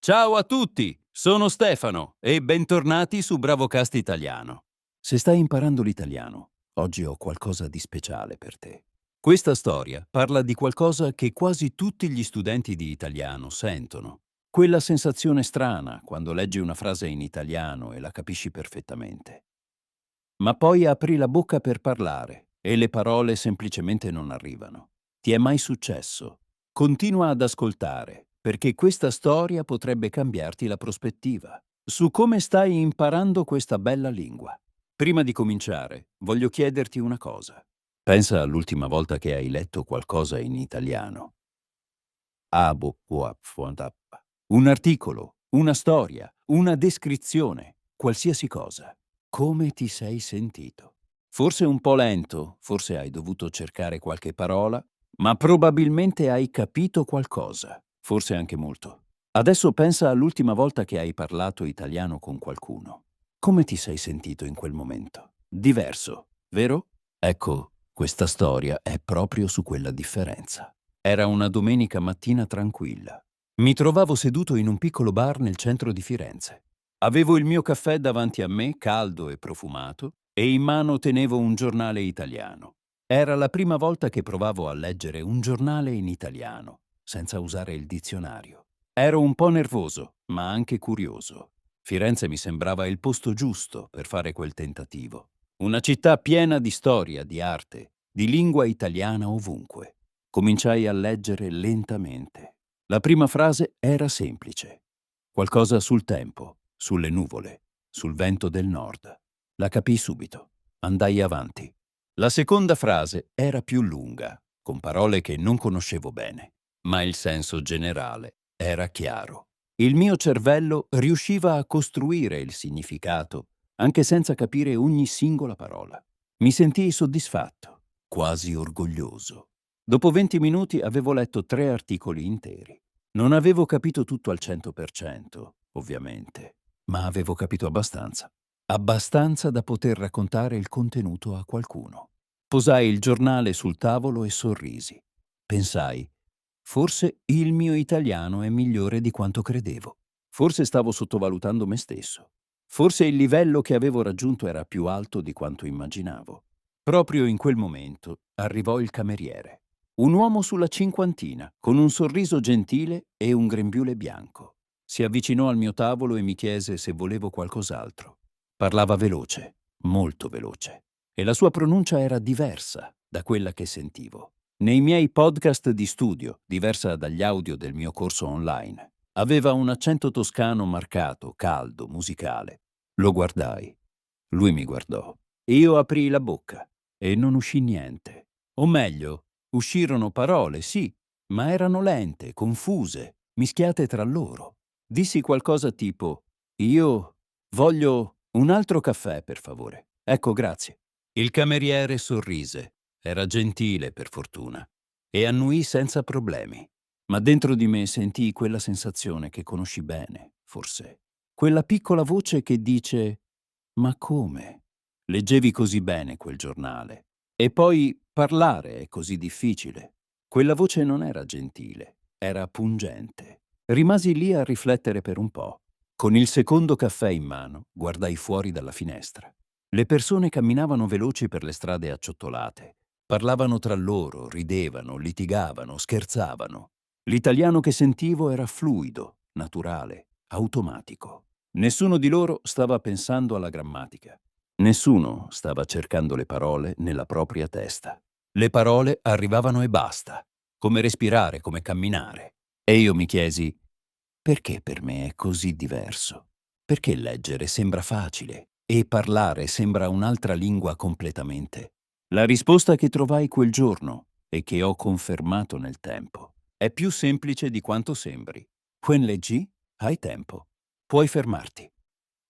Ciao a tutti, sono Stefano e bentornati su Bravocast Italiano. Se stai imparando l'italiano, oggi ho qualcosa di speciale per te. Questa storia parla di qualcosa che quasi tutti gli studenti di italiano sentono. Quella sensazione strana quando leggi una frase in italiano e la capisci perfettamente. Ma poi apri la bocca per parlare e le parole semplicemente non arrivano. Ti è mai successo? Continua ad ascoltare, perché questa storia potrebbe cambiarti la prospettiva su come stai imparando questa bella lingua. Prima di cominciare, voglio chiederti una cosa. Pensa all'ultima volta che hai letto qualcosa in italiano. Un articolo, una storia, una descrizione, qualsiasi cosa. Come ti sei sentito? Forse un po' lento, forse hai dovuto cercare qualche parola, ma probabilmente hai capito qualcosa, forse anche molto. Adesso pensa all'ultima volta che hai parlato italiano con qualcuno. Come ti sei sentito in quel momento? Diverso, vero? Ecco, questa storia è proprio su quella differenza. Era una domenica mattina tranquilla. Mi trovavo seduto in un piccolo bar nel centro di Firenze. Avevo il mio caffè davanti a me, caldo e profumato, e in mano tenevo un giornale italiano. Era la prima volta che provavo a leggere un giornale in italiano, senza usare il dizionario. Ero un po' nervoso, ma anche curioso. Firenze mi sembrava il posto giusto per fare quel tentativo. Una città piena di storia, di arte, di lingua italiana ovunque. Cominciai a leggere lentamente. La prima frase era semplice. Qualcosa sul tempo, sulle nuvole, sul vento del nord. La capii subito. Andai avanti. La seconda frase era più lunga, con parole che non conoscevo bene, ma il senso generale era chiaro. Il mio cervello riusciva a costruire il significato, anche senza capire ogni singola parola. Mi sentii soddisfatto, quasi orgoglioso. Dopo 20 minuti avevo letto 3 articoli interi. Non avevo capito tutto al 100%, ovviamente, ma avevo capito abbastanza. Abbastanza da poter raccontare il contenuto a qualcuno. Posai il giornale sul tavolo e sorrisi. Pensai, forse il mio italiano è migliore di quanto credevo. Forse stavo sottovalutando me stesso. Forse il livello che avevo raggiunto era più alto di quanto immaginavo. Proprio in quel momento arrivò il cameriere. Un uomo sulla cinquantina, con un sorriso gentile e un grembiule bianco. Si avvicinò al mio tavolo e mi chiese se volevo qualcos'altro. Parlava veloce, molto veloce, e la sua pronuncia era diversa da quella che sentivo. Nei miei podcast di studio, diversa dagli audio del mio corso online. Aveva un accento toscano marcato, caldo, musicale. Lo guardai. Lui mi guardò. Io aprii la bocca e non uscì niente. O meglio, uscirono parole, sì, ma erano lente, confuse, mischiate tra loro. Dissi qualcosa tipo: io voglio un altro caffè, per favore. Ecco, grazie. Il cameriere sorrise. Era gentile, per fortuna, e annuì senza problemi. Ma dentro di me sentii quella sensazione che conosci bene, forse. Quella piccola voce che dice: ma come? Leggevi così bene quel giornale. E poi parlare è così difficile. Quella voce non era gentile, era pungente. Rimasi lì a riflettere per un po'. Con il secondo caffè in mano, guardai fuori dalla finestra. Le persone camminavano veloci per le strade acciottolate. Parlavano tra loro, ridevano, litigavano, scherzavano. L'italiano che sentivo era fluido, naturale, automatico. Nessuno di loro stava pensando alla grammatica. Nessuno stava cercando le parole nella propria testa. Le parole arrivavano e basta, come respirare, come camminare. E io mi chiesi, perché per me è così diverso? Perché leggere sembra facile e parlare sembra un'altra lingua completamente? La risposta che trovai quel giorno e che ho confermato nel tempo è più semplice di quanto sembri. When leggi, hai tempo. Puoi fermarti.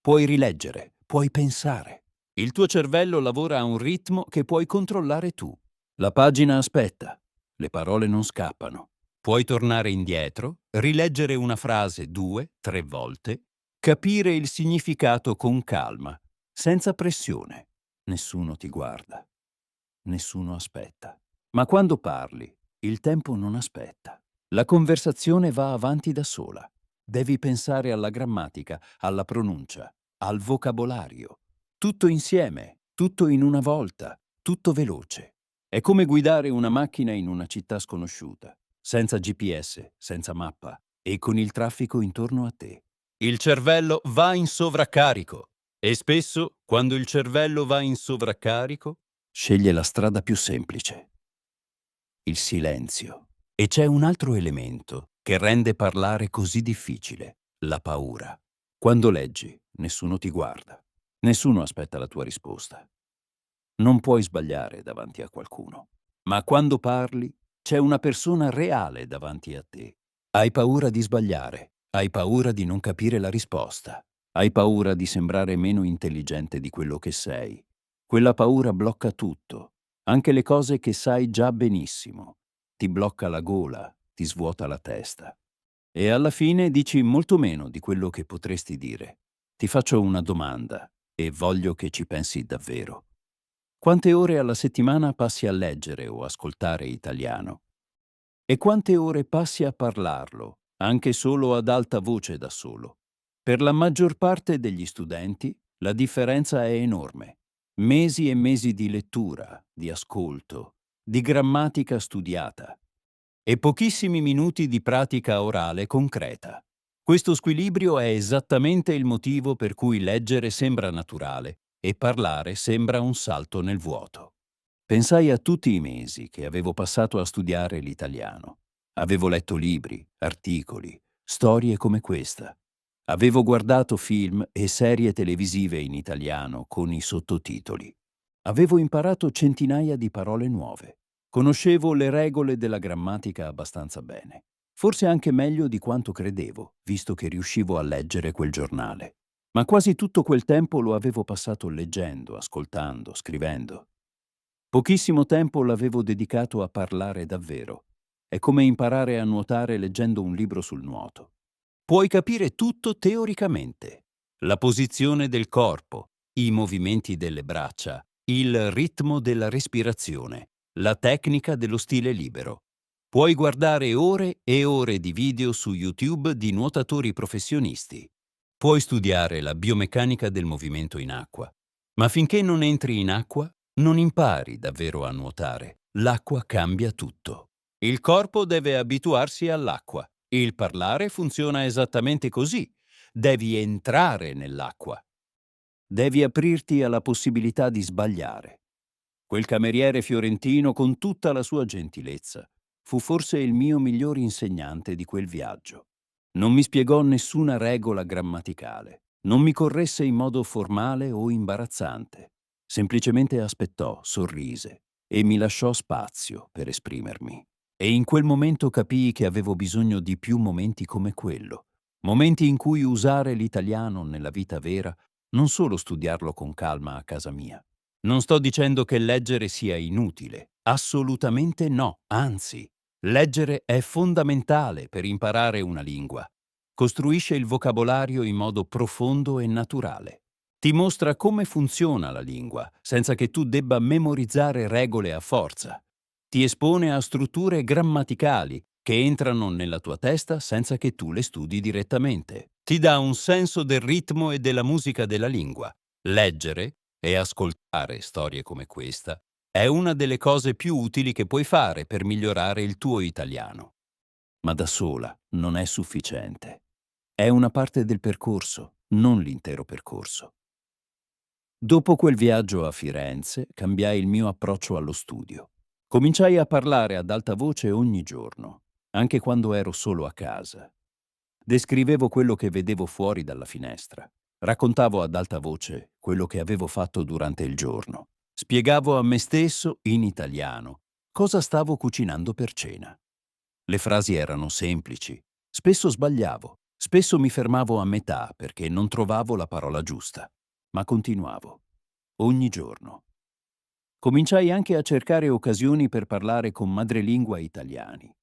Puoi rileggere. Puoi pensare. Il tuo cervello lavora a un ritmo che puoi controllare tu. La pagina aspetta. Le parole non scappano. Puoi tornare indietro, rileggere una frase 2, 3 volte, capire il significato con calma, senza pressione. Nessuno ti guarda. Nessuno aspetta. Ma quando parli, il tempo non aspetta. La conversazione va avanti da sola. Devi pensare alla grammatica, alla pronuncia, al vocabolario. Tutto insieme, tutto in una volta, tutto veloce. È come guidare una macchina in una città sconosciuta, senza GPS, senza mappa e con il traffico intorno a te. Il cervello va in sovraccarico e spesso, quando il cervello va in sovraccarico, sceglie la strada più semplice, il silenzio. E c'è un altro elemento che rende parlare così difficile, la paura. Quando leggi, nessuno ti guarda, nessuno aspetta la tua risposta. Non puoi sbagliare davanti a qualcuno. Ma quando parli, c'è una persona reale davanti a te. Hai paura di sbagliare, hai paura di non capire la risposta, hai paura di sembrare meno intelligente di quello che sei. Quella paura blocca tutto, anche le cose che sai già benissimo. Ti blocca la gola, ti svuota la testa. E alla fine dici molto meno di quello che potresti dire. Ti faccio una domanda e voglio che ci pensi davvero. Quante ore alla settimana passi a leggere o ascoltare italiano? E quante ore passi a parlarlo, anche solo ad alta voce da solo? Per la maggior parte degli studenti la differenza è enorme. Mesi e mesi di lettura, di ascolto, di grammatica studiata e pochissimi minuti di pratica orale concreta. Questo squilibrio è esattamente il motivo per cui leggere sembra naturale e parlare sembra un salto nel vuoto. Pensai a tutti i mesi che avevo passato a studiare l'italiano. Avevo letto libri, articoli, storie come questa. Avevo guardato film e serie televisive in italiano con i sottotitoli. Avevo imparato centinaia di parole nuove. Conoscevo le regole della grammatica abbastanza bene. Forse anche meglio di quanto credevo, visto che riuscivo a leggere quel giornale. Ma quasi tutto quel tempo lo avevo passato leggendo, ascoltando, scrivendo. Pochissimo tempo l'avevo dedicato a parlare davvero. È come imparare a nuotare leggendo un libro sul nuoto. Puoi capire tutto teoricamente. La posizione del corpo, i movimenti delle braccia, il ritmo della respirazione, la tecnica dello stile libero. Puoi guardare ore e ore di video su YouTube di nuotatori professionisti. Puoi studiare la biomeccanica del movimento in acqua. Ma finché non entri in acqua, non impari davvero a nuotare. L'acqua cambia tutto. Il corpo deve abituarsi all'acqua. Il parlare funziona esattamente così. Devi entrare nell'acqua. Devi aprirti alla possibilità di sbagliare. Quel cameriere fiorentino, con tutta la sua gentilezza, fu forse il mio miglior insegnante di quel viaggio. Non mi spiegò nessuna regola grammaticale, non mi corresse in modo formale o imbarazzante. Semplicemente aspettò, sorrise e mi lasciò spazio per esprimermi. E in quel momento capii che avevo bisogno di più momenti come quello, momenti in cui usare l'italiano nella vita vera, non solo studiarlo con calma a casa mia. Non sto dicendo che leggere sia inutile, assolutamente no, anzi, leggere è fondamentale per imparare una lingua. Costruisce il vocabolario in modo profondo e naturale. Ti mostra come funziona la lingua, senza che tu debba memorizzare regole a forza. Ti espone a strutture grammaticali che entrano nella tua testa senza che tu le studi direttamente. Ti dà un senso del ritmo e della musica della lingua. Leggere e ascoltare storie come questa è una delle cose più utili che puoi fare per migliorare il tuo italiano. Ma da sola non è sufficiente. È una parte del percorso, non l'intero percorso. Dopo quel viaggio a Firenze, cambiai il mio approccio allo studio. Cominciai a parlare ad alta voce ogni giorno, anche quando ero solo a casa. Descrivevo quello che vedevo fuori dalla finestra. Raccontavo ad alta voce quello che avevo fatto durante il giorno. Spiegavo a me stesso, in italiano, cosa stavo cucinando per cena. Le frasi erano semplici. Spesso sbagliavo. Spesso mi fermavo a metà perché non trovavo la parola giusta. Ma continuavo. Ogni giorno. Cominciai anche a cercare occasioni per parlare con madrelingua italiani.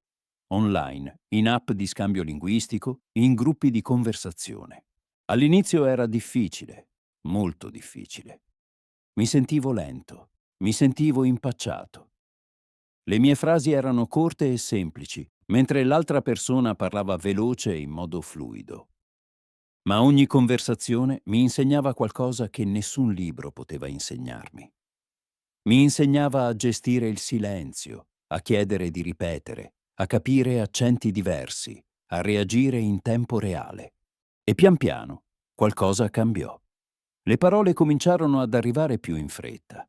Online, in app di scambio linguistico, in gruppi di conversazione. All'inizio era difficile, molto difficile. Mi sentivo lento, mi sentivo impacciato. Le mie frasi erano corte e semplici, mentre l'altra persona parlava veloce e in modo fluido. Ma ogni conversazione mi insegnava qualcosa che nessun libro poteva insegnarmi. Mi insegnava a gestire il silenzio, a chiedere di ripetere, a capire accenti diversi, a reagire in tempo reale. E pian piano qualcosa cambiò. Le parole cominciarono ad arrivare più in fretta.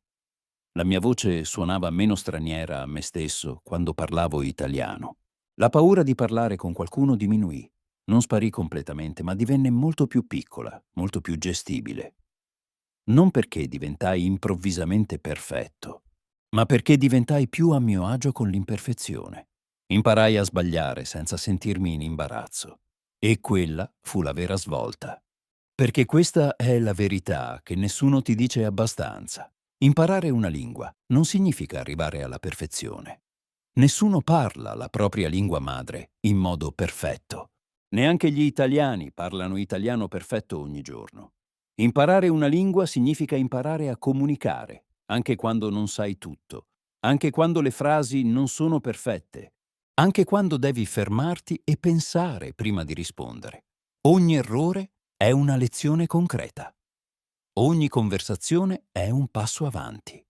La mia voce suonava meno straniera a me stesso quando parlavo italiano. La paura di parlare con qualcuno diminuì. Non sparì completamente, ma divenne molto più piccola, molto più gestibile. Non perché diventai improvvisamente perfetto, ma perché diventai più a mio agio con l'imperfezione. Imparai a sbagliare senza sentirmi in imbarazzo. E quella fu la vera svolta. Perché questa è la verità che nessuno ti dice abbastanza. Imparare una lingua non significa arrivare alla perfezione. Nessuno parla la propria lingua madre in modo perfetto. Neanche gli italiani parlano italiano perfetto ogni giorno. Imparare una lingua significa imparare a comunicare, anche quando non sai tutto, anche quando le frasi non sono perfette, anche quando devi fermarti e pensare prima di rispondere. Ogni errore è una lezione concreta. Ogni conversazione è un passo avanti.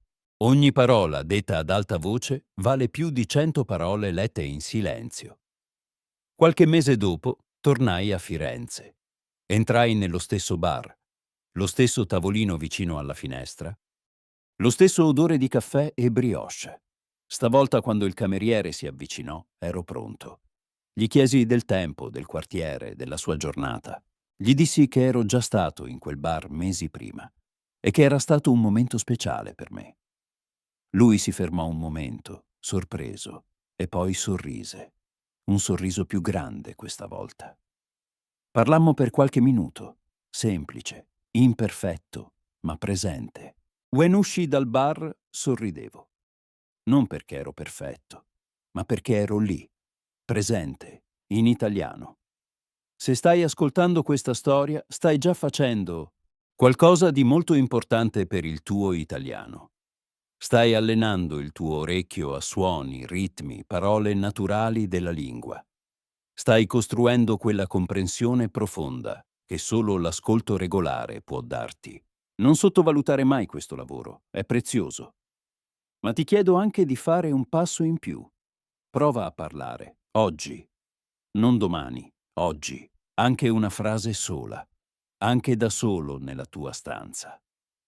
Ogni parola detta ad alta voce vale più di 100 parole lette in silenzio. Qualche mese dopo tornai a Firenze. Entrai nello stesso bar, lo stesso tavolino vicino alla finestra, lo stesso odore di caffè e brioche. Stavolta quando il cameriere si avvicinò, ero pronto. Gli chiesi del tempo, del quartiere, della sua giornata. Gli dissi che ero già stato in quel bar mesi prima e che era stato un momento speciale per me. Lui si fermò un momento, sorpreso, e poi sorrise. Un sorriso più grande questa volta. Parlammo per qualche minuto, semplice, imperfetto, ma presente. When uscì dal bar, sorridevo. Non perché ero perfetto, ma perché ero lì, presente, in italiano. Se stai ascoltando questa storia, stai già facendo qualcosa di molto importante per il tuo italiano. Stai allenando il tuo orecchio a suoni, ritmi, parole naturali della lingua. Stai costruendo quella comprensione profonda che solo l'ascolto regolare può darti. Non sottovalutare mai questo lavoro, è prezioso. Ma ti chiedo anche di fare un passo in più. Prova a parlare, oggi, non domani, oggi, anche una frase sola, anche da solo nella tua stanza.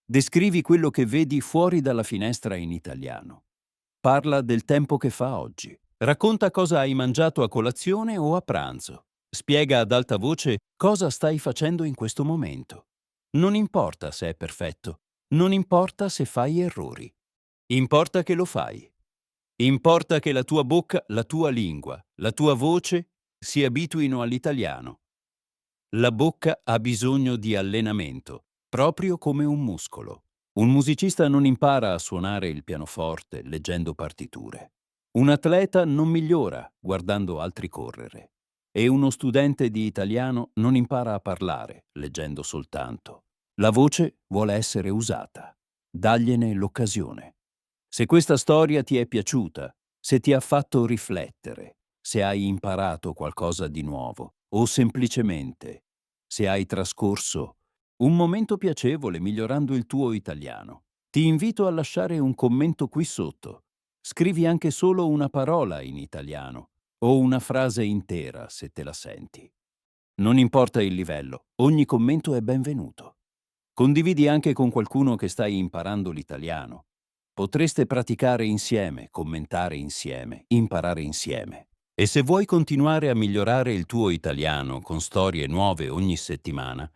Descrivi quello che vedi fuori dalla finestra in italiano. Parla del tempo che fa oggi. Racconta cosa hai mangiato a colazione o a pranzo. Spiega ad alta voce cosa stai facendo in questo momento. Non importa se è perfetto, non importa se fai errori. Importa che lo fai. Importa che la tua bocca, la tua lingua, la tua voce si abituino all'italiano. La bocca ha bisogno di allenamento, proprio come un muscolo. Un musicista non impara a suonare il pianoforte leggendo partiture. Un atleta non migliora guardando altri correre. E uno studente di italiano non impara a parlare leggendo soltanto. La voce vuole essere usata. Dagliene l'occasione. Se questa storia ti è piaciuta, se ti ha fatto riflettere, se hai imparato qualcosa di nuovo o semplicemente se hai trascorso un momento piacevole migliorando il tuo italiano, ti invito a lasciare un commento qui sotto. Scrivi anche solo una parola in italiano o una frase intera se te la senti. Non importa il livello, ogni commento è benvenuto. Condividi anche con qualcuno che stai imparando l'italiano. Potreste praticare insieme, commentare insieme, imparare insieme. E se vuoi continuare a migliorare il tuo italiano con storie nuove ogni settimana,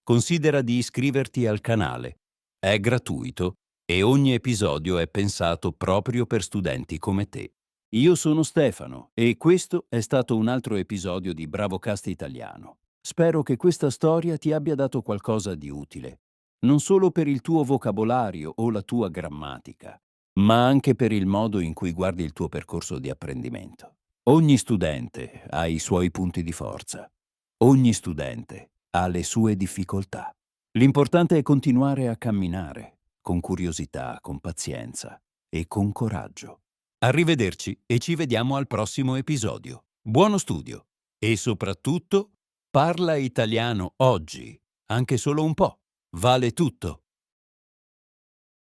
considera di iscriverti al canale. È gratuito e ogni episodio è pensato proprio per studenti come te. Io sono Stefano e questo è stato un altro episodio di Bravocast Italiano. Spero che questa storia ti abbia dato qualcosa di utile, non solo per il tuo vocabolario o la tua grammatica, ma anche per il modo in cui guardi il tuo percorso di apprendimento. Ogni studente ha i suoi punti di forza. Ogni studente ha le sue difficoltà. L'importante è continuare a camminare, con curiosità, con pazienza e con coraggio. Arrivederci e ci vediamo al prossimo episodio. Buono studio e soprattutto parla italiano oggi, anche solo un po'. Vale tutto.